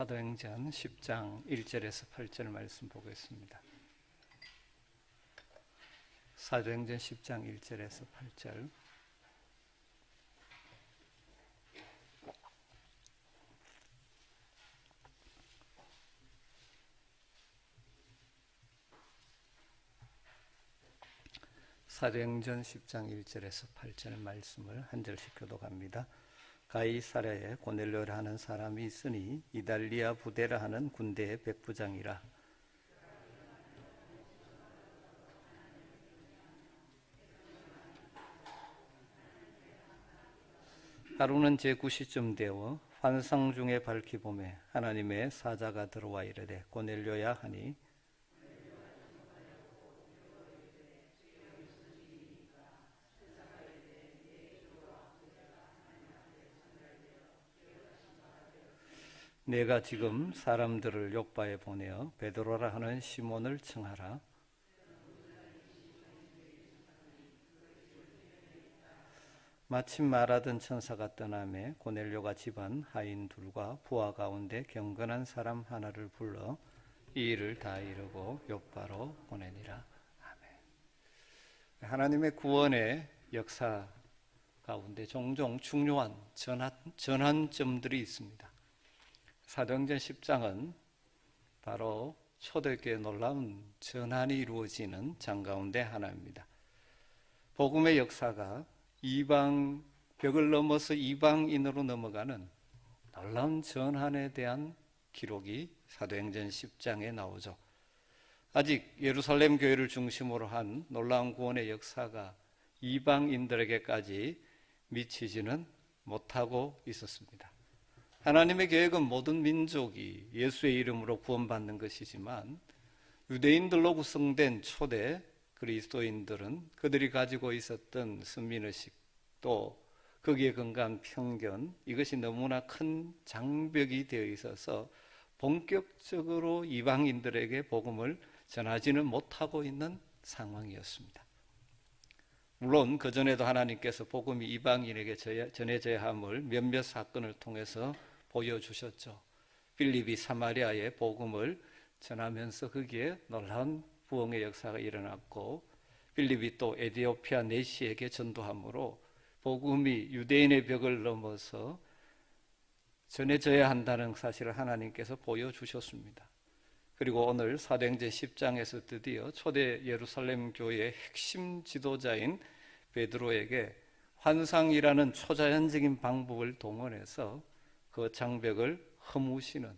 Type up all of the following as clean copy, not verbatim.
사도행전 10장 1절에서 8절 말씀 보겠습니다. 사도행전 10장 1절에서 8절. 사도행전 10장 1절에서 8절 말씀을 한 절씩 교독합니다. 가이사랴에 고넬료라 하는 사람이 있으니 이달리아 부데라 하는 군대의 백부장이라. 하루는 제9시쯤 되어 환상 중에 밝히 보매 하나님의 사자가 들어와 이르되 고넬료야 하니, 내가 지금 사람들을 요바에 보내어 베드로라 하는 시몬을 청하라. 마침 말하던 천사가 떠나매 고넬료가 집안 하인 둘과 부하 가운데 경건한 사람 하나를 불러 이 일을 다 이루고 요바로 보내니라. 아멘. 하나님의 구원의 역사 가운데 종종 중요한 전환점들이 있습니다. 사도행전 10장은 바로 초대교회의 놀라운 전환이 이루어지는 장 가운데 하나입니다. 복음의 역사가 이방 벽을 넘어서 이방인으로 넘어가는 놀라운 전환에 대한 기록이 사도행전 10장에 나오죠. 아직 예루살렘 교회를 중심으로 한 놀라운 구원의 역사가 이방인들에게까지 미치지는 못하고 있었습니다. 하나님의 계획은 모든 민족이 예수의 이름으로 구원받는 것이지만 유대인들로 구성된 초대 그리스도인들은 그들이 가지고 있었던 선민의식, 또 거기에 근거한 편견, 이것이 너무나 큰 장벽이 되어 있어서 본격적으로 이방인들에게 복음을 전하지는 못하고 있는 상황이었습니다. 물론 그전에도 하나님께서 복음이 이방인에게 전해져야 함을 몇몇 사건을 통해서 보여주셨죠. 빌립이 사마리아에 복음을 전하면서 거기에 놀라운 부흥의 역사가 일어났고, 빌립이 또 에디오피아 내시에게 전도함으로 복음이 유대인의 벽을 넘어서 전해져야 한다는 사실을 하나님께서 보여주셨습니다. 그리고 오늘 사도행전 10장에서 드디어 초대 예루살렘 교회의 핵심 지도자인 베드로에게 환상이라는 초자연적인 방법을 동원해서 그 장벽을 허무시는,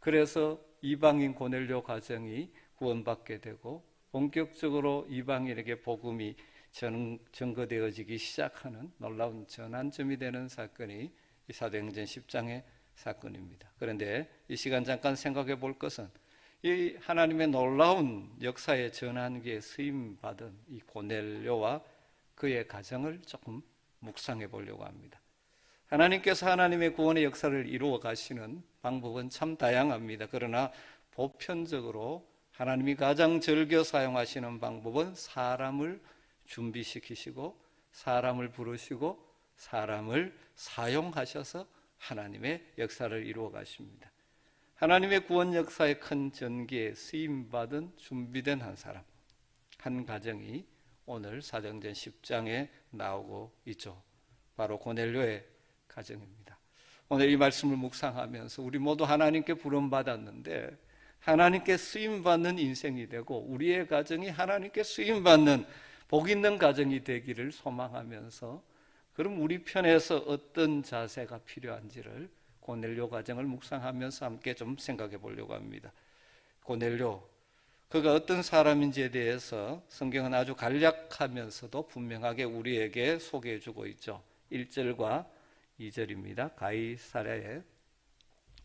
그래서 이방인 고넬료 가정이 구원받게 되고 본격적으로 이방인에게 복음이 전거되어지기 시작하는 놀라운 전환점이 되는 사건이 이 사도행전 10장의 사건입니다. 그런데 이 시간 잠깐 생각해 볼 것은 이 하나님의 놀라운 역사의 전환기에 쓰임받은 이 고넬료와 그의 가정을 조금 묵상해 보려고 합니다. 하나님께서 하나님의 구원의 역사를 이루어 가시는 방법은 참 다양합니다. 그러나 보편적으로 하나님이 가장 즐겨 사용하시는 방법은 사람을 준비시키시고 사람을 부르시고 사람을 사용하셔서 하나님의 역사를 이루어 가십니다. 하나님의 구원 역사의 큰 전기에 쓰임받은 준비된 한 사람, 한 가정이 오늘 사도행전 10장에 나오고 있죠. 바로 고넬료의 가정입니다. 오늘 이 말씀을 묵상하면서 우리 모두 하나님께 부름받았는데 하나님께 쓰임받는 인생이 되고 우리의 가정이 하나님께 쓰임받는 복 있는 가정이 되기를 소망하면서, 그럼 우리 편에서 어떤 자세가 필요한지를 고넬료 가정을 묵상하면서 함께 좀 생각해 보려고 합니다. 고넬료, 그가 어떤 사람인지에 대해서 성경은 아주 간략하면서도 분명하게 우리에게 소개해 주고 있죠. 1절과 2절입니다. 가이사랴에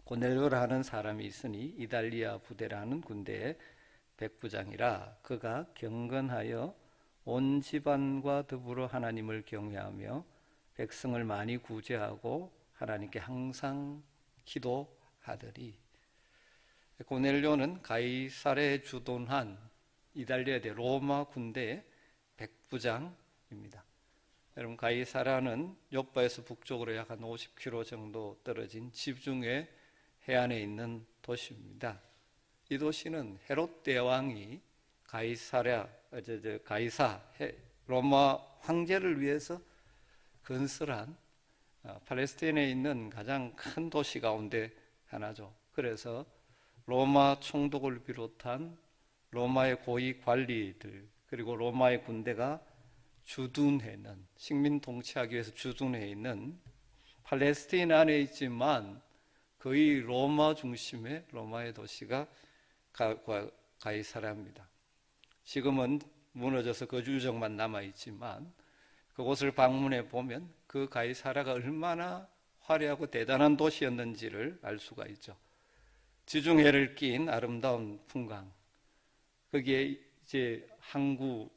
고넬료라 하는 사람이 있으니 이달리아 부데라 하는 군대의 백부장이라. 그가 경건하여 온 집안과 더불어 하나님을 경외하며 백성을 많이 구제하고 하나님께 항상 기도하더니. 고넬료는 가이사랴에 주둔한 이달리아 대 로마 군대의 백부장입니다. 여러분, 가이사랴는 요바에서 북쪽으로 약 한 50km 정도 떨어진 지중해 해안에 있는 도시입니다. 이 도시는 헤롯 대왕이 가이사 로마 황제를 위해서 건설한 팔레스타인에 있는 가장 큰 도시 가운데 하나죠. 그래서 로마 총독을 비롯한 로마의 고위 관리들 그리고 로마의 군대가 주둔해 있는, 식민 통치하기 위해서 주둔해 있는 팔레스타인 안에 있지만 거의 로마 중심의 로마의 도시가 가이사랴입니다. 지금은 무너져서 거주 유적만 남아있지만 그곳을 방문해 보면 그 가이사랴가 얼마나 화려하고 대단한 도시였는지를 알 수가 있죠. 지중해를 낀 아름다운 풍광, 거기에 이제 항구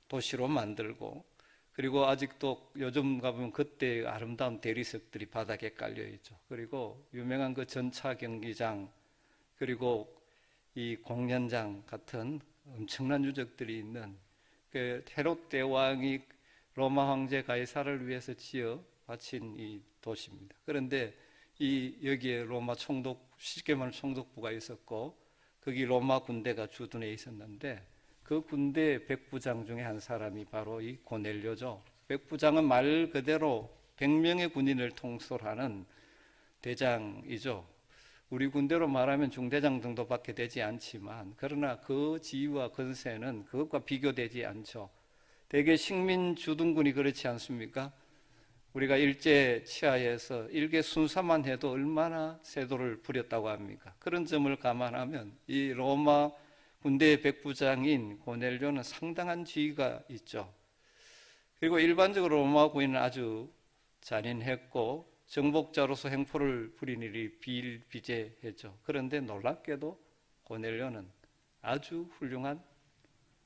도시로 만들고, 그리고 아직도 요즘 가보면 그때 아름다운 대리석들이 바닥에 깔려 있죠. 그리고 유명한 그 전차 경기장, 그리고 이 공연장 같은 엄청난 유적들이 있는 그 헤롯 대왕이 로마 황제 가이사를 위해서 지어 바친 이 도시입니다. 그런데 여기에 로마 총독, 쉽게 말하면 총독부가 있었고 거기 로마 군대가 주둔해 있었는데 그 군대 백부장 중에 한 사람이 바로 이 고넬료죠. 백부장은 말 그대로 100명의 군인을 통솔하는 대장이죠. 우리 군대로 말하면 중대장 정도밖에 되지 않지만 그러나 그 지위와 권세는 그것과 비교되지 않죠. 대개 식민 주둔군이 그렇지 않습니까? 우리가 일제 치하에서 일개 순사만 해도 얼마나 세도를 부렸다고 합니까? 그런 점을 감안하면 이 로마 군대의 백부장인 고넬료는 상당한 지위가 있죠. 그리고 일반적으로 로마 군인은 아주 잔인했고 정복자로서 행포를 부린 일이 비일비재했죠. 그런데 놀랍게도 고넬료는 아주 훌륭한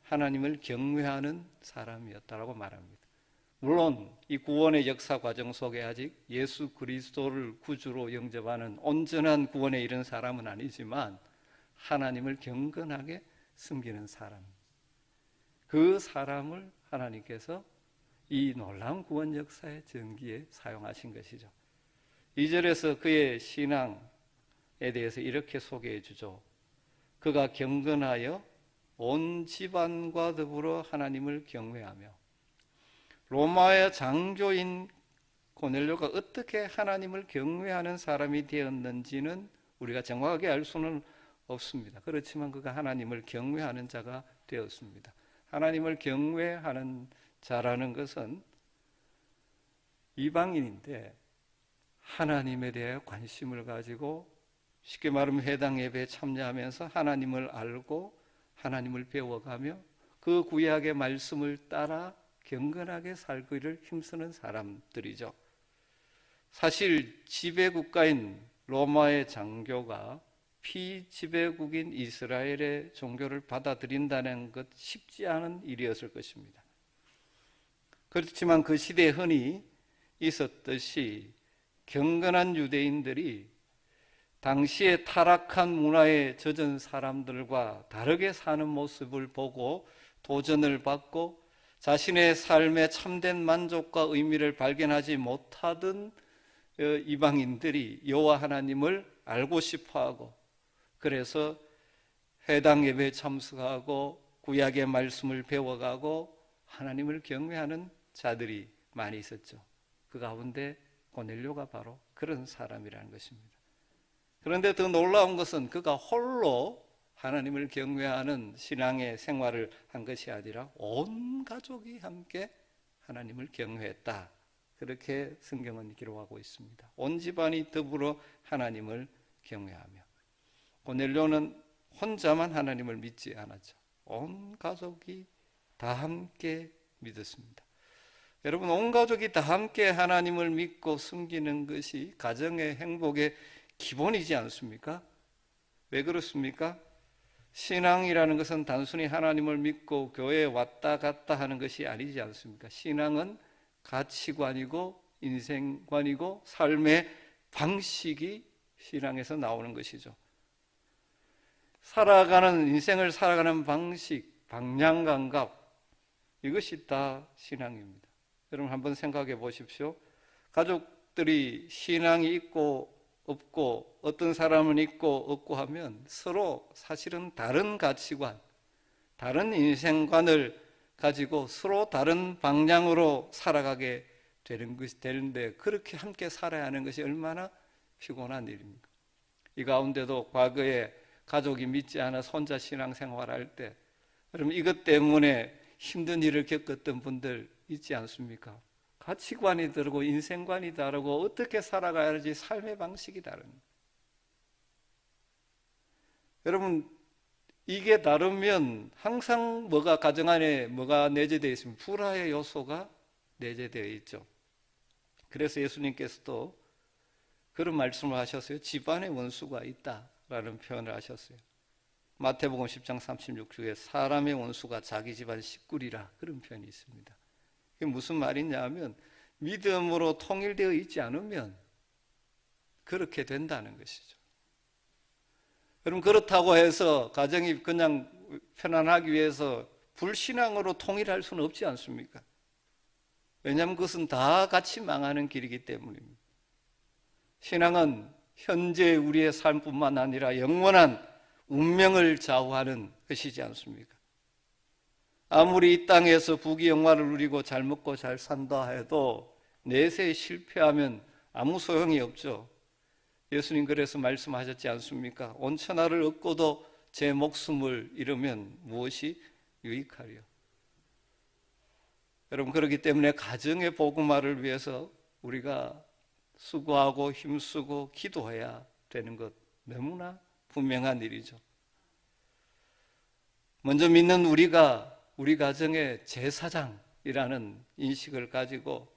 하나님을 경외하는 사람이었다고 말합니다. 물론 이 구원의 역사 과정 속에 아직 예수 그리스도를 구주로 영접하는 온전한 구원에 이른 사람은 아니지만 하나님을 경건하게 섬기는 사람, 그 사람을 하나님께서 이 놀라운 구원 역사의 전기에 사용하신 것이죠. 2절에서 그의 신앙에 대해서 이렇게 소개해 주죠. 그가 경건하여 온 집안과 더불어 하나님을 경외하며. 로마의 장교인 고넬료가 어떻게 하나님을 경외하는 사람이 되었는지는 우리가 정확하게 알 수는 없습니다. 그렇지만 그가 하나님을 경외하는 자가 되었습니다. 하나님을 경외하는 자라는 것은 이방인인데 하나님에 대해 관심을 가지고, 쉽게 말하면 회당 예배에 참여하면서 하나님을 알고 하나님을 배워가며 그 구약의 말씀을 따라 경건하게 살기를 힘쓰는 사람들이죠. 사실 지배국가인 로마의 장교가 피지배국인 이스라엘의 종교를 받아들인다는 것 쉽지 않은 일이었을 것입니다. 그렇지만 그 시대에 흔히 있었듯이 경건한 유대인들이 당시의 타락한 문화에 젖은 사람들과 다르게 사는 모습을 보고 도전을 받고 자신의 삶의 참된 만족과 의미를 발견하지 못하던 이방인들이 여호와 하나님을 알고 싶어하고, 그래서 회당 예배에 참석하고 구약의 말씀을 배워가고 하나님을 경외하는 자들이 많이 있었죠. 그 가운데 고넬료가 바로 그런 사람이라는 것입니다. 그런데 더 놀라운 것은 그가 홀로 하나님을 경외하는 신앙의 생활을 한 것이 아니라 온 가족이 함께 하나님을 경외했다. 그렇게 성경은 기록하고 있습니다. 온 집안이 더불어 하나님을 경외하며. 고넬료는 혼자만 하나님을 믿지 않았죠. 온 가족이 다 함께 믿었습니다. 여러분, 온 가족이 다 함께 하나님을 믿고 섬기는 것이 가정의 행복의 기본이지 않습니까? 왜 그렇습니까? 신앙이라는 것은 단순히 하나님을 믿고 교회에 왔다 갔다 하는 것이 아니지 않습니까? 신앙은 가치관이고 인생관이고 삶의 방식이 신앙에서 나오는 것이죠. 인생을 살아가는 방식, 방향감각, 이것이 다 신앙입니다. 여러분 한번 생각해 보십시오. 가족들이 신앙이 있고 없고 어떤 사람은 있고 없고 하면 서로 사실은 다른 가치관, 다른 인생관을 가지고 서로 다른 방향으로 살아가게 되는 것이 되는데, 그렇게 함께 살아야 하는 것이 얼마나 피곤한 일입니까? 이 가운데도 과거에 가족이 믿지 않아 혼자 신앙생활할 때, 그럼 이것 때문에 힘든 일을 겪었던 분들 있지 않습니까? 가치관이 다르고 인생관이 다르고 어떻게 살아가야 할지 삶의 방식이 다릅니다. 여러분, 이게 다르면 항상 가정 안에 뭐가 내재되어 있으면 불화의 요소가 내재되어 있죠. 그래서 예수님께서도 그런 말씀을 하셨어요. 집안에 원수가 있다라는 표현을 하셨어요. 마태복음 10장 36쪽에 사람의 원수가 자기 집안 식구리라, 그런 표현이 있습니다. 이게 무슨 말이냐 하면 믿음으로 통일되어 있지 않으면 그렇게 된다는 것이죠. 그럼 그렇다고 해서 가정이 그냥 편안하기 위해서 불신앙으로 통일할 수는 없지 않습니까? 왜냐하면 그것은 다 같이 망하는 길이기 때문입니다. 신앙은 현재 우리의 삶뿐만 아니라 영원한 운명을 좌우하는 것이지 않습니까? 아무리 이 땅에서 부귀영화를 누리고 잘 먹고 잘 산다 해도 내세에 실패하면 아무 소용이 없죠. 예수님 그래서 말씀하셨지 않습니까? 온 천하를 얻고도 제 목숨을 잃으면 무엇이 유익하리요? 여러분, 그렇기 때문에 가정의 복음화를 위해서 우리가 수고하고 힘쓰고 기도해야 되는 것 너무나 분명한 일이죠. 먼저 믿는 우리가 우리 가정의 제사장이라는 인식을 가지고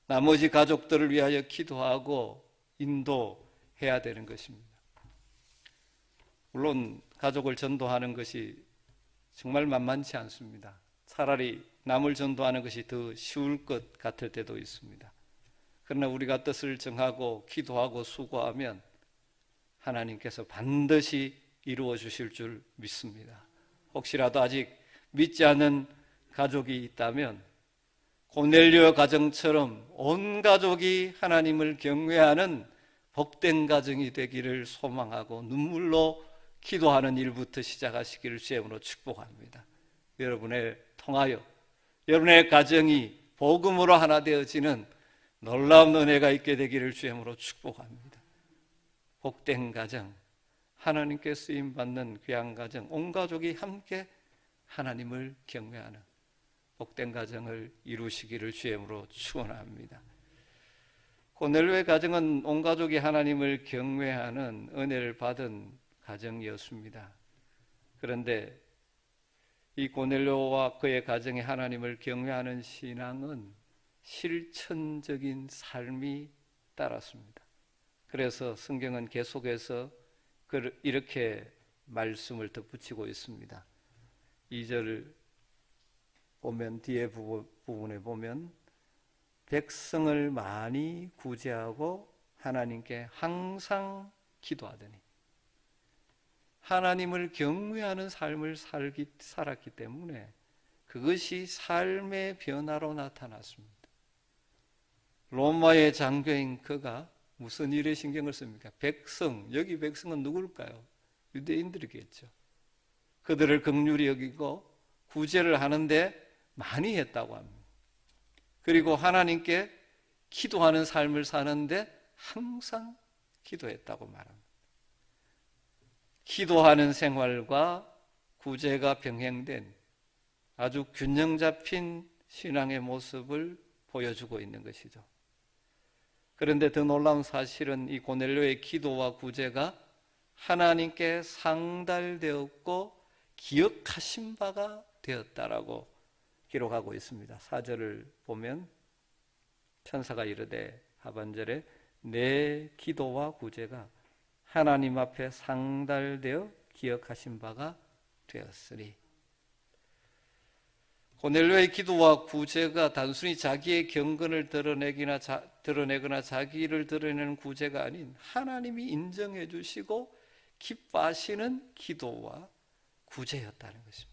나머지 가족들을 위하여 기도하고 인도해야 되는 것입니다. 물론 가족을 전도하는 것이 정말 만만치 않습니다. 차라리 남을 전도하는 것이 더 쉬울 것 같을 때도 있습니다. 그러나 우리가 뜻을 정하고 기도하고 수고하면 하나님께서 반드시 이루어 주실 줄 믿습니다. 혹시라도 아직 믿지 않는 가족이 있다면 고넬료 가정처럼 온 가족이 하나님을 경외하는 복된 가정이 되기를 소망하고 눈물로 기도하는 일부터 시작하시기를 주님으로 축복합니다. 여러분을 통하여 여러분의 가정이 복음으로 하나 되어지는 놀라운 은혜가 있게 되기를 주님으로 축복합니다. 복된 가정, 하나님께 쓰임받는 귀한 가정, 온 가족이 함께 하나님을 경외하는 복된 가정을 이루시기를 주님으로 축원합니다. 고넬료의 가정은 온 가족이 하나님을 경외하는 은혜를 받은 가정이었습니다. 그런데 이 고넬료와 그의 가정이 하나님을 경외하는 신앙은 실천적인 삶이 따랐습니다. 그래서 성경은 계속해서 이렇게 말씀을 덧붙이고 있습니다. 2절을 보면, 뒤에 부분에 보면 백성을 많이 구제하고 하나님께 항상 기도하더니, 하나님을 경외하는 삶을 살았기 때문에 그것이 삶의 변화로 나타났습니다. 로마의 장교인 그가 무슨 일에 신경을 씁니까? 백성, 여기 백성은 누굴까요? 유대인들이겠죠. 그들을 긍휼히 여기고 구제를 하는데 많이 했다고 합니다. 그리고 하나님께 기도하는 삶을 사는데 항상 기도했다고 말합니다. 기도하는 생활과 구제가 병행된 아주 균형 잡힌 신앙의 모습을 보여주고 있는 것이죠. 그런데 더 놀라운 사실은 이 고넬료의 기도와 구제가 하나님께 상달되었고 기억하신 바가 되었다라고 기록하고 있습니다. 4절을 보면 천사가 이르되, 하반절에 내 기도와 구제가 하나님 앞에 상달되어 기억하신 바가 되었으니, 고넬료의 기도와 구제가 단순히 자기의 경건을 드러내거나 자기를 드러내는 구제가 아닌 하나님이 인정해 주시고 기뻐하시는 기도와 구제였다는 것입니다.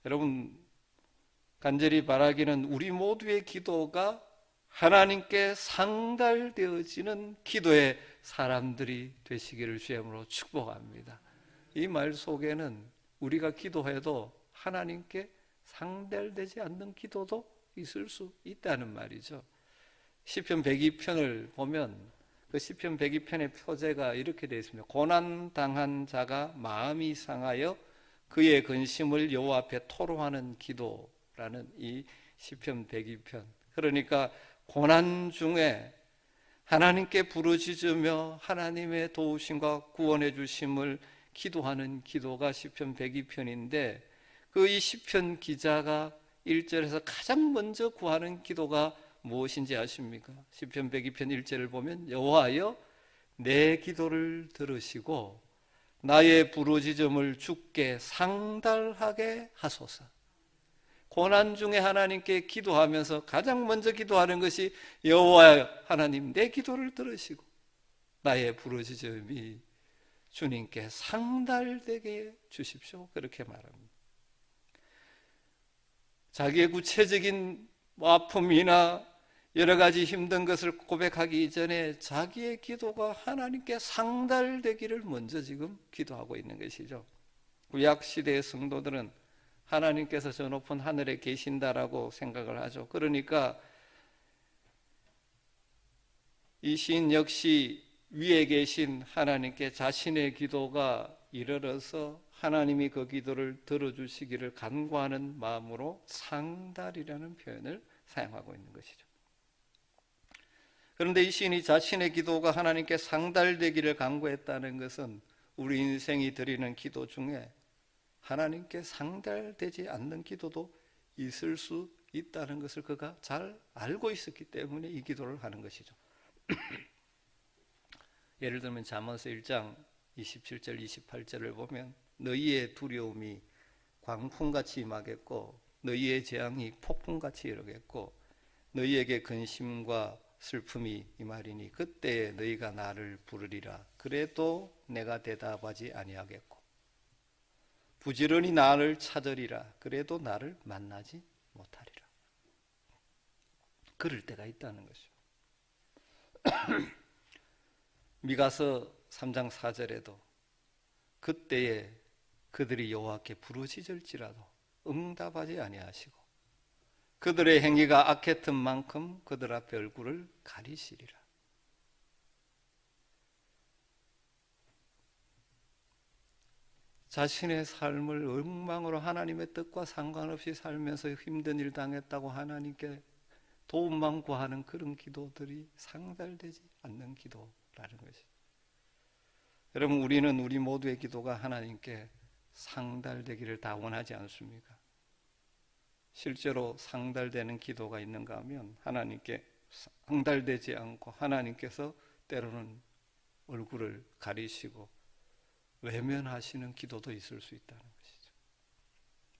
여러분, 간절히 바라기는 우리 모두의 기도가 하나님께 상달되어지는 기도의 사람들이 되시기를 주님으로 축복합니다. 이 말 속에는 우리가 기도해도 하나님께 상달되지 않는 기도도 있을 수 있다는 말이죠. 시편 102편을 보면 그 시편 102편의 표제가 이렇게 되어 있습니다. 고난당한 자가 마음이 상하여 그의 근심을 여호와 앞에 토로하는 기도라는 이 시편 102편. 그러니까 고난 중에 하나님께 부르짖으며 하나님의 도우심과 구원해 주심을 기도하는 기도가 시편 102편인데 그 이 시편 기자가 1절에서 가장 먼저 구하는 기도가 무엇인지 아십니까? 시편 102편 1절을 보면 여호와여 내 기도를 들으시고 나의 부르짖음을 주께 상달하게 하소서. 고난 중에 하나님께 기도하면서 가장 먼저 기도하는 것이 여호와 하나님 내 기도를 들으시고 나의 부르짖음이 주님께 상달되게 주십시오. 그렇게 말합니다. 자기의 구체적인 아픔이나 여러 가지 힘든 것을 고백하기 이전에 자기의 기도가 하나님께 상달되기를 먼저 지금 기도하고 있는 것이죠. 구약 시대의 성도들은 하나님께서 저 높은 하늘에 계신다라고 생각을 하죠. 그러니까 이 시인 역시 위에 계신 하나님께 자신의 기도가 이르러서 하나님이 그 기도를 들어주시기를 간구하는 마음으로 상달이라는 표현을 사용하고 있는 것이죠. 그런데 이 시인이 자신의 기도가 하나님께 상달되기를 간구했다는 것은 우리 인생이 드리는 기도 중에 하나님께 상달되지 않는 기도도 있을 수 있다는 것을 그가 잘 알고 있었기 때문에 이 기도를 하는 것이죠. 예를 들면 잠언서 1장 27절 28절을 보면 너희의 두려움이 광풍같이 임하겠고 너희의 재앙이 폭풍같이 이르겠고 너희에게 근심과 슬픔이 임하리니 그때에 너희가 나를 부르리라 그래도 내가 대답하지 아니하겠고 부지런히 나를 찾으리라 그래도 나를 만나지 못하리라. 그럴 때가 있다는 것이죠. 미가서 3장 4절에도 그때에 그들이 여호와께 부르짖을지라도 응답하지 아니하시고 그들의 행위가 악했던 만큼 그들 앞에 얼굴을 가리시리라. 자신의 삶을 엉망으로 하나님의 뜻과 상관없이 살면서 힘든 일 당했다고 하나님께 도움만 구하는 그런 기도들이 상달되지 않는 기도라는 것이죠. 여러분, 우리는 우리 모두의 기도가 하나님께 상달되기를 다 원하지 않습니까? 실제로 상달되는 기도가 있는가 하면 하나님께 상달되지 않고 하나님께서 때로는 얼굴을 가리시고 외면하시는 기도도 있을 수 있다는 것이죠.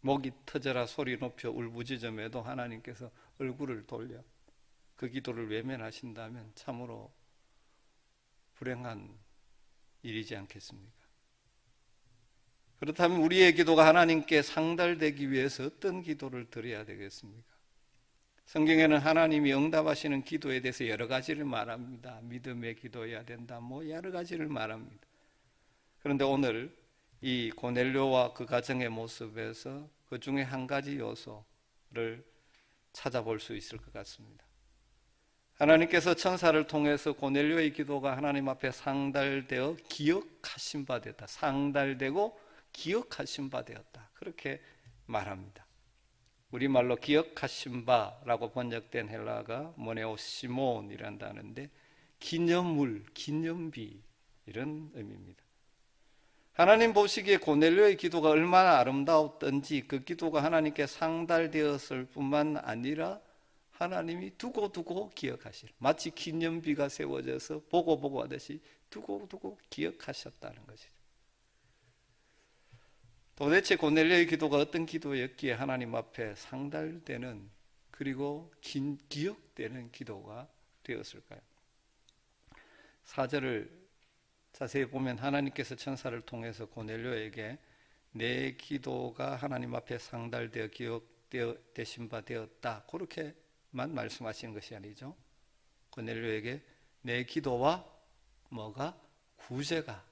목이 터져라 소리 높여 울부짖음에도 하나님께서 얼굴을 돌려 그 기도를 외면하신다면 참으로 불행한 일이지 않겠습니까? 그렇다면 우리의 기도가 하나님께 상달되기 위해서 어떤 기도를 드려야 되겠습니까? 성경에는 하나님이 응답하시는 기도에 대해서 여러 가지를 말합니다. 믿음의 기도해야 된다, 여러 가지를 말합니다. 그런데 오늘 이 고넬료와 그 가정의 모습에서 그 중에 한 가지 요소를 찾아볼 수 있을 것 같습니다. 하나님께서 천사를 통해서 고넬료의 기도가 하나님 앞에 상달되어 기억하신 바 되었다. 상달되고 기억하신 바 되었다. 그렇게 말합니다. 우리말로 기억하신 바라고 번역된 헬라가 모네오시몬이라는 단어인데 기념물, 기념비 이런 의미입니다. 하나님 보시기에 고넬료의 기도가 얼마나 아름다웠던지 그 기도가 하나님께 상달되었을 뿐만 아니라 하나님이 두고두고 기억하실, 마치 기념비가 세워져서 보고 하듯이 두고두고 기억하셨다는 것이죠. 도대체 고넬료의 기도가 어떤 기도였기에 하나님 앞에 상달되는 그리고 기억되는 기도가 되었을까요? 4절을 자세히 보면 하나님께서 천사를 통해서 고넬료에게 내 기도가 하나님 앞에 상달되어 기억되신 바 되었다 그렇게만 말씀하시는 것이 아니죠. 고넬료에게 내 기도와 뭐가 구제가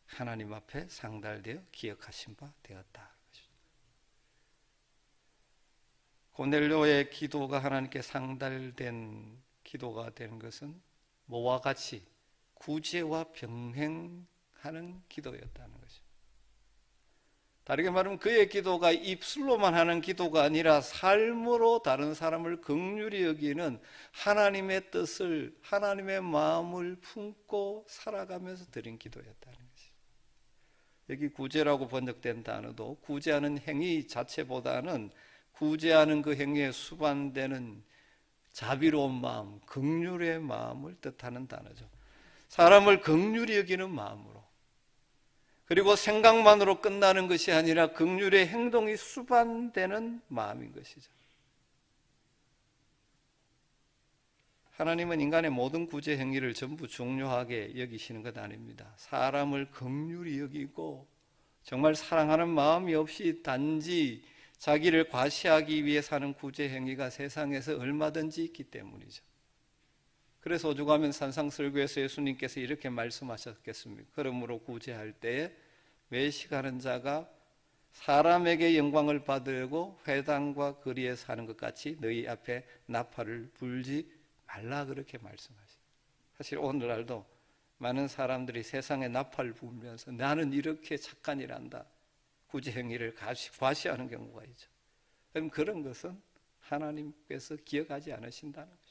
하나님 앞에 상달되어 기억하신 바 되었다. 고넬료의 기도가 하나님께 상달된 기도가 되는 것은 뭐와 같이 구제와 병행하는 기도였다는 것입니다. 다르게 말하면 그의 기도가 입술로만 하는 기도가 아니라 삶으로 다른 사람을 긍휼히 여기는 하나님의 뜻을, 하나님의 마음을 품고 살아가면서 드린 기도였다는 것이죠. 여기 구제라고 번역된 단어도 구제하는 행위 자체보다는 구제하는 그 행위에 수반되는 자비로운 마음, 긍휼의 마음을 뜻하는 단어죠. 사람을 긍휼히 여기는 마음으로, 그리고 생각만으로 끝나는 것이 아니라 긍휼의 행동이 수반되는 마음인 것이죠. 하나님은 인간의 모든 구제 행위를 전부 중요하게 여기시는 것 아닙니다. 사람을 긍휼히 여기고 정말 사랑하는 마음이 없이 단지 자기를 과시하기 위해 사는 구제 행위가 세상에서 얼마든지 있기 때문이죠. 그래서 오죽하면 산상설교에서 예수님께서 이렇게 말씀하셨겠습니까? 그러므로 구제할 때에 외식하는 자가 사람에게 영광을 받으려고 회당과 거리에 사는 것 같이 너희 앞에 나팔을 불지 말라, 그렇게 말씀하시죠. 사실 오늘날도 많은 사람들이 세상에 나팔을 불면서 나는 이렇게 착한 일 한다, 구제 행위를 과시하는 경우가 있죠. 그럼 그런 것은 하나님께서 기억하지 않으신다는 것입니다.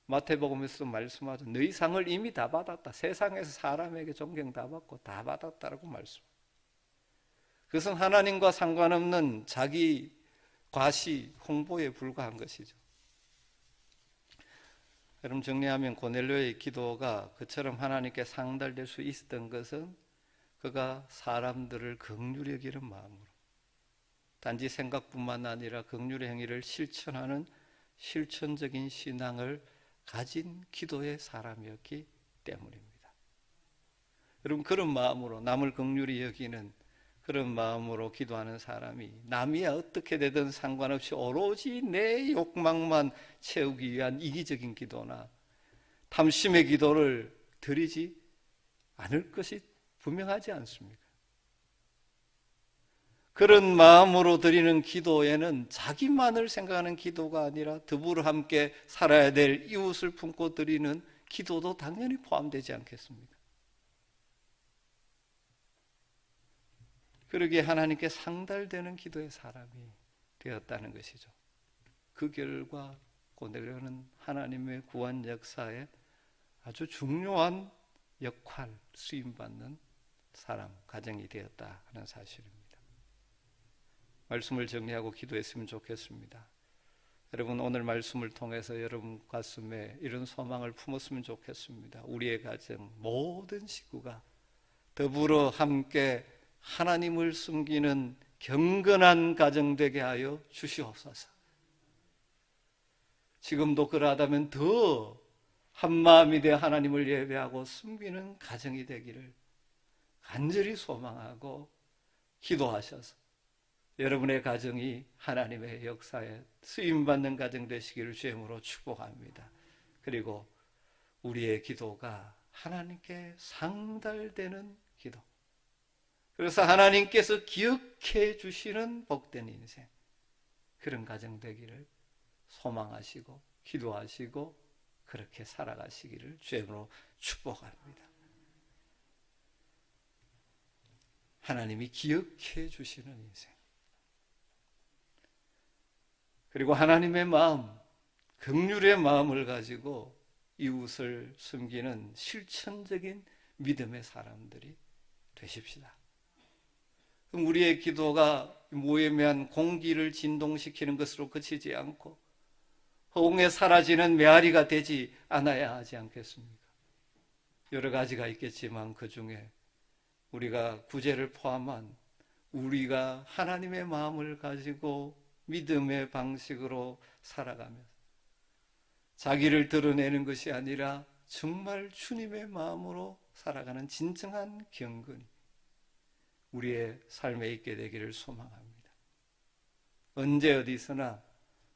마태복음에서 말씀하죠. 너희 상을 이미 다 받았다. 세상에서 사람에게 존경 다 받고 다 받았다라고 말씀합니다. 그것은 하나님과 상관없는 자기 과시, 홍보에 불과한 것이죠. 여러분, 정리하면 고넬료의 기도가 그처럼 하나님께 상달될 수 있었던 것은 그가 사람들을 긍휼히 여기는 마음으로, 단지 생각뿐만 아니라 긍휼의 행위를 실천하는 실천적인 신앙을 가진 기도의 사람이었기 때문입니다. 여러분, 그런 마음으로 남을 긍휼히 여기는 그런 마음으로 기도하는 사람이 남이 어떻게 되든 상관없이 오로지 내 욕망만 채우기 위한 이기적인 기도나 탐심의 기도를 드리지 않을 것이 분명하지 않습니까? 그런 마음으로 드리는 기도에는 자기만을 생각하는 기도가 아니라 더불어 함께 살아야 될 이웃을 품고 드리는 기도도 당연히 포함되지 않겠습니까? 그러기에 하나님께 상달되는 기도의 사람이 되었다는 것이죠. 그 결과 고넬료는 하나님의 구원 역사에 아주 중요한 역할, 수임받는 사람, 가정이 되었다 하는 사실입니다. 말씀을 정리하고 기도했으면 좋겠습니다. 여러분, 오늘 말씀을 통해서 여러분 가슴에 이런 소망을 품었으면 좋겠습니다. 우리의 가정 모든 식구가 더불어 함께 하나님을 숨기는 경건한 가정 되게 하여 주시옵소서. 지금도 그러하다면 더 한마음이 되어 하나님을 예배하고 숨기는 가정이 되기를 간절히 소망하고 기도하셔서 여러분의 가정이 하나님의 역사에 쓰임받는 가정 되시기를 주님으로 축복합니다. 그리고 우리의 기도가 하나님께 상달되는 기도, 그래서 하나님께서 기억해 주시는 복된 인생, 그런 가정 되기를 소망하시고 기도하시고 그렇게 살아가시기를 주님으로 축복합니다. 하나님이 기억해 주시는 인생, 그리고 하나님의 마음, 긍휼의 마음을 가지고 이웃을 숨기는 실천적인 믿음의 사람들이 되십시다. 그럼 우리의 기도가 무의미한 공기를 진동시키는 것으로 그치지 않고 허공에 사라지는 메아리가 되지 않아야 하지 않겠습니까? 여러 가지가 있겠지만 그 중에 우리가 구제를 포함한 우리가 하나님의 마음을 가지고 믿음의 방식으로 살아가면서 자기를 드러내는 것이 아니라 정말 주님의 마음으로 살아가는 진정한 경건이 우리의 삶에 있게 되기를 소망합니다. 언제 어디서나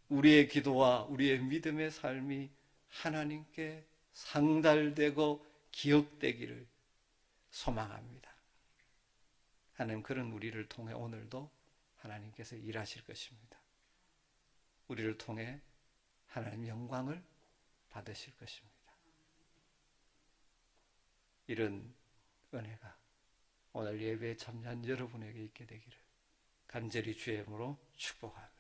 우리의 기도와 우리의 믿음의 삶이 하나님께 상달되고 기억되기를 소망합니다. 하나님 그런 우리를 통해 오늘도 하나님께서 일하실 것입니다. 우리를 통해 하나님 영광을 받으실 것입니다. 이런 은혜가 오늘 예배에 참여한 여러분에게 있게 되기를 간절히 주의 이름으로 축복합니다.